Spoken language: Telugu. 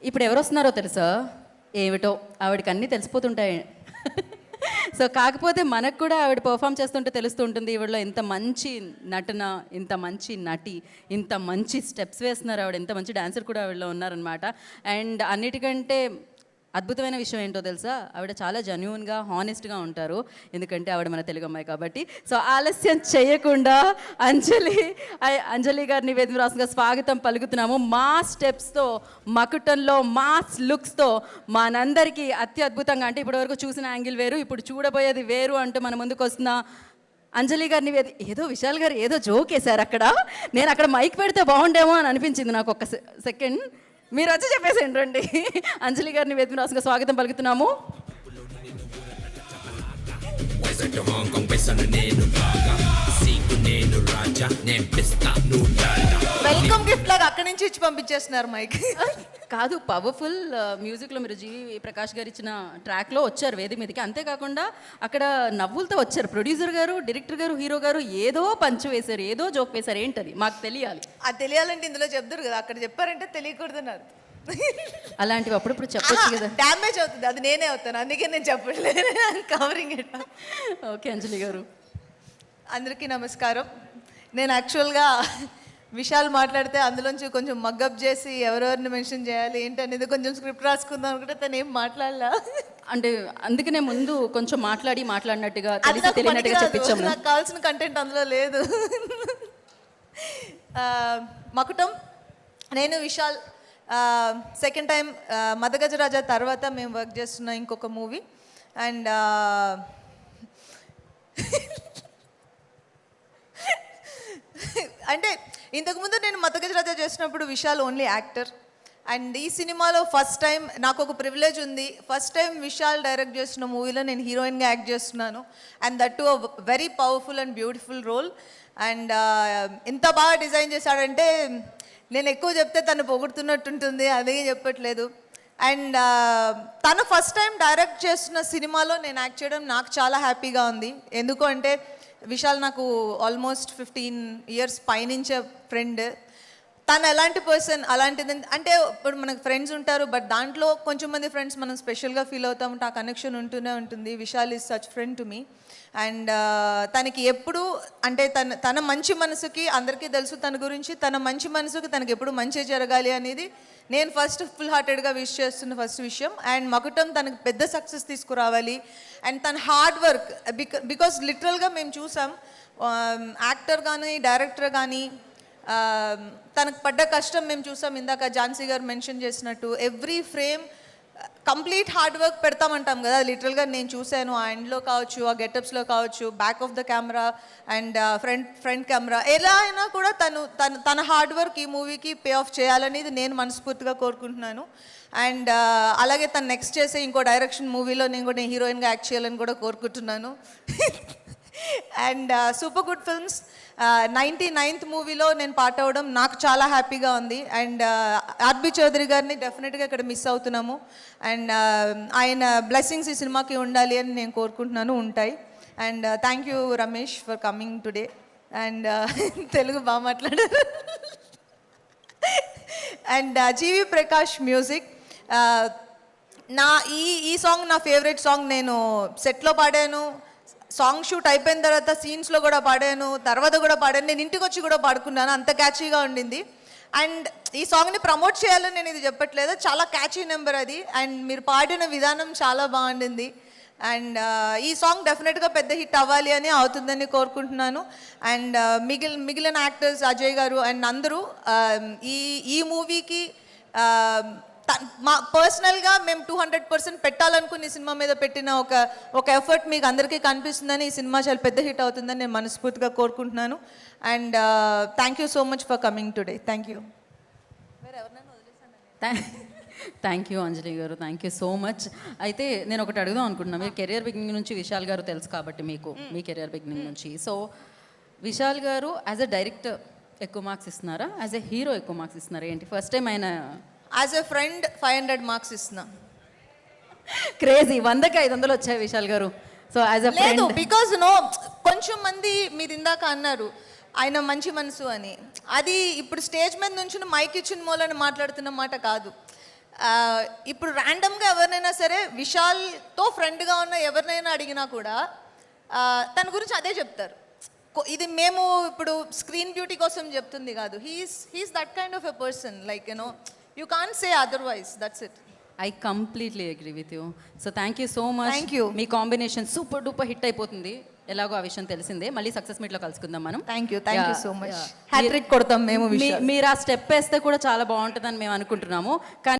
ఇప్పుడు ఎవరు వస్తున్నారో తెలుసా? ఏమిటో ఆవిడకి అన్నీ తెలిసిపోతుంటాయి. సో కాకపోతే మనకు కూడా ఆవిడ పర్ఫామ్ చేస్తుంటే తెలుస్తూ ఉంటుంది ఈవిడలో ఇంత మంచి నటన, ఇంత మంచి నటి, ఇంత మంచి స్టెప్స్ వేస్తున్నారు ఆవిడ, ఇంత మంచి డాన్సర్ కూడా ఆవిడలో ఉన్నారనమాట. అండ్ అన్నిటికంటే అద్భుతమైన విషయం ఏంటో తెలుసా? ఆవిడ చాలా జెన్యూన్గా, హానెస్ట్గా ఉంటారు. ఎందుకంటే ఆవిడ మన తెలుగు అమ్మాయి కాబట్టి. సో ఆలస్యం చేయకుండా అంజలి గారిని వేదిక రాసుగా స్వాగతం పలుకుతున్నాము. మా స్టెప్స్తో, మకుటంలో మాస్ లుక్స్తో మనందరికీ అత్యద్భుతంగా, అంటే ఇప్పటివరకు చూసిన యాంగిల్ వేరు, ఇప్పుడు చూడబోయేది వేరు అంటూ మన ముందుకు వస్తున్న అంజలి గారిని ఏదో విశాల్ గారు ఏదో జోక్ వేశారు అక్కడ. నేను అక్కడ మైక్ పెడితే బాగుండేమో అని అనిపించింది నాకు ఒక సెకండ్. మీరు వచ్చి చెప్పేసేయండి రండి. అంజలి గారిని వేదిక రాసుగా స్వాగతం పలుకుతున్నాము. వెల్కమ్ గిఫ్ట్ లాగా అక్కడి నుంచి ఇచ్చి పంపించేస్తున్నారు మైక్. కాదు, పవర్ఫుల్ మ్యూజిక్లో మీరు జీవి ప్రకాష్ గారు ఇచ్చిన ట్రాక్లో వచ్చారు వేదిక మీదకి. అంతేకాకుండా అక్కడ నవ్వులతో వచ్చారు. ప్రొడ్యూసర్ గారు, డైరెక్టర్ గారు, హీరో గారు ఏదో పంచు వేశారు, ఏదో జోక్ వేశారు. ఏంటది మాకు తెలియాలి. అది తెలియాలంటే ఇందులో చెప్తారు కదా, అక్కడ చెప్పారంటే తెలియకూడదన్నారు. అలాంటివి అప్పుడప్పుడు చెప్పొచ్చు కదా. డ్యామేజ్ అవుతుంది, అది నేనే అవుతాను, అందుకే నేను చెప్పట్లేదు. Covering it. ఓకే అంజలి గారు. అందరికీ నమస్కారం. నేను యాక్చువల్గా విశాల్ మాట్లాడితే అందులోంచి కొంచెం మగ్గప్ చేసి ఎవరెవరిని మెన్షన్ చేయాలి ఏంటనేది కొంచెం స్క్రిప్ట్ రాసుకుందాం అనుకుంటే తను ఏం మాట్లాడలా. అంటే అందుకనే ముందు కొంచెం మాట్లాడినట్టుగా తెలియనట్టుగా చెప్పించాము. నాకు కావాల్సిన కంటెంట్ అందులో లేదు. మకుటం, నేను విశాల్ సెకండ్ టైం మదగజరాజా తర్వాత మేము వర్క్ చేస్తున్న ఇంకొక మూవీ. అండ్ అంటే ఇంతకుముందు నేను మదగజరాజా చేసినప్పుడు విశాల్ ఓన్లీ యాక్టర్. అండ్ ఈ సినిమాలో ఫస్ట్ టైం నాకు ఒక ప్రివిలేజ్ ఉంది. ఫస్ట్ టైం విశాల్ డైరెక్ట్ చేస్తున్న మూవీలో నేను హీరోయిన్గా యాక్ట్ చేస్తున్నాను. And that to a very powerful and beautiful role. And ఎంత బాగా డిజైన్ చేశాడంటే నేను ఎక్కువ చెప్తే తను పొగుడుతున్నట్టుంటుంది, అదే చెప్పట్లేదు. అండ్ తను ఫస్ట్ టైం డైరెక్ట్ చేస్తున్న సినిమాలో నేను యాక్ట్ చేయడం నాకు చాలా హ్యాపీగా ఉంది. ఎందుకు అంటే విశాల్ నాకు ఆల్మోస్ట్ 15 years పైనుంచే ఫ్రెండ్. తను ఎలాంటి పర్సన్, అలాంటిది అంటే ఇప్పుడు మనకు ఫ్రెండ్స్ ఉంటారు, బట్ దాంట్లో కొంచెం మంది ఫ్రెండ్స్ మనం స్పెషల్గా ఫీల్ అవుతాం, ఆ కనెక్షన్ ఉంటూనే ఉంటుంది. Vishal is such friend to me. And తనకి ఎప్పుడు అంటే తన మంచి మనసుకి, అందరికీ తెలుసు తన గురించి, తన మంచి మనసుకి తనకి ఎప్పుడు మంచి జరగాలి అనేది నేను ఫస్ట్ ఫుల్ హార్టెడ్గా విష్ చేస్తున్న ఫస్ట్ విషయం. అండ్ మకుటం తనకు పెద్ద సక్సెస్ తీసుకురావాలి. అండ్ తన హార్డ్ వర్క్, బికాస్ లిటరల్గా మేము చూసాం యాక్టర్ కానీ డైరెక్టర్ కానీ తనకు పడ్డ కష్టం మేము చూసాం. ఇందాక ఝాన్సీ గారు మెన్షన్ చేసినట్టు every frame complete hard work పెడతామంటాం కదా, లిటరల్గా నేను చూశాను. ఆ ఎండ్లో కావచ్చు, ఆ గెటప్స్లో కావచ్చు, back of the camera and front camera, ఎలా అయినా కూడా తన హార్డ్ వర్క్ ఈ మూవీకి పే ఆఫ్ చేయాలనేది నేను మనస్ఫూర్తిగా కోరుకుంటున్నాను. అండ్ అలాగే తను నెక్స్ట్ చేసే ఇంకో డైరెక్షన్ మూవీలో నేను హీరోయిన్గా యాక్ట్ చేయాలని కూడా కోరుకుంటున్నాను. And super good films 99th మూవీలో నేను పార్ట్ అవ్వడం నాకు చాలా హ్యాపీగా ఉంది. అండ్ ఆర్బి చౌదరి గారిని డెఫినెట్గా ఇక్కడ మిస్ అవుతున్నాము. అండ్ ఆయన బ్లెస్సింగ్స్ ఈ సినిమాకి ఉండాలి అని నేను కోరుకుంటున్నాను, ఉంటాయి. And thank you Ramesh for coming today. And Telugu బాగా మాట్లాడారు. And G V Prakash music. ఈ సాంగ్ నా ఫేవరెట్ సాంగ్. నేను సెట్లో పాడాను, సాంగ్ షూట్ అయిపోయిన తర్వాత సీన్స్లో కూడా పాడాను, తర్వాత కూడా పాడాను, నేను ఇంటికి వచ్చి కూడా పాడుకున్నాను, అంత క్యాచీగా ఉండింది. అండ్ ఈ సాంగ్ని ప్రమోట్ చేయాలని నేను ఇది చెప్పట్లేదు, చాలా క్యాచీ నెంబర్ అది. అండ్ మీరు పాడిన విధానం చాలా బాగుండింది. అండ్ ఈ సాంగ్ డెఫినెట్గా పెద్ద హిట్ అవ్వాలి అని, అవుతుందని కోరుకుంటున్నాను. అండ్ మిగిలిన యాక్టర్స్ అజయ్ గారు అండ్ అందరూ ఈ మూవీకి మా పర్సనల్గా మేము 200% పెట్టాలనుకుని ఈ సినిమా మీద పెట్టిన ఒక ఎఫర్ట్ మీకు అందరికీ కనిపిస్తుందని, ఈ సినిమా చాలా పెద్ద హిట్ అవుతుందని నేను మనస్ఫూర్తిగా కోరుకుంటున్నాను. And thank you so much for coming today. Thank you. Thank you Anjali garu, thank you so much. అయితే నేను ఒకటి అడుగుదాం అనుకుంటున్నాను. మీరు కెరియర్ బిగినింగ్ నుంచి విశాల్ గారు తెలుసు కాబట్టి మీకు, మీ కెరియర్ బిగినింగ్ నుంచి. సో విశాల్ గారు యాజ్ అ డైరెక్టర్ ఎక్కువ మార్క్స్ ఇస్తున్నారా, యాజ్ ఎ హీరో ఎక్కువ మార్క్స్ ఇస్తున్నారా, ఏంటి? ఫస్ట్ టైం ఆయన యాజ్ ఎ ఫ్రెండ్ 500 మార్క్స్ ఇస్తున్నా. క్రేజీ, 100కి 500 వచ్చాయి విశాల్ గారు. So as a friend, because కొంచెం మంది మీరు ఇందాక అన్నారు ఆయన మంచి మనసు అని, అది ఇప్పుడు స్టేజ్ మీద నుంచి మైక్ ఇచ్చిన మూలని మాట్లాడుతున్న మాట కాదు. ఇప్పుడు ర్యాండమ్గా ఎవరినైనా సరే విశాల్తో ఫ్రెండ్గా ఉన్న ఎవరినైనా అడిగినా కూడా తన గురించి అదే చెప్తారు. ఇది మేము ఇప్పుడు స్క్రీన్ బ్యూటీ కోసం చెప్తుంది కాదు. He is that kind of a person, like you can't say otherwise, that's it. I completely agree with you. So thank you so much. Thank you. మీ కాంబినేషన్ సూపర్ డూపర్ హిట్ అయిపోతుంది. ఎలాగో ఆ విషయం తెలిసిందే. మళ్ళీ సక్సెస్ మీట్లో కలుసుకుందాం మనం. Thank you Yeah, so much. yeah. Hat trick కొడతాం మేము. మీరు ఆ స్టెప్ వేస్తే కూడా చాలా బాగుంటుందని మేము అనుకుంటున్నాము. కానీ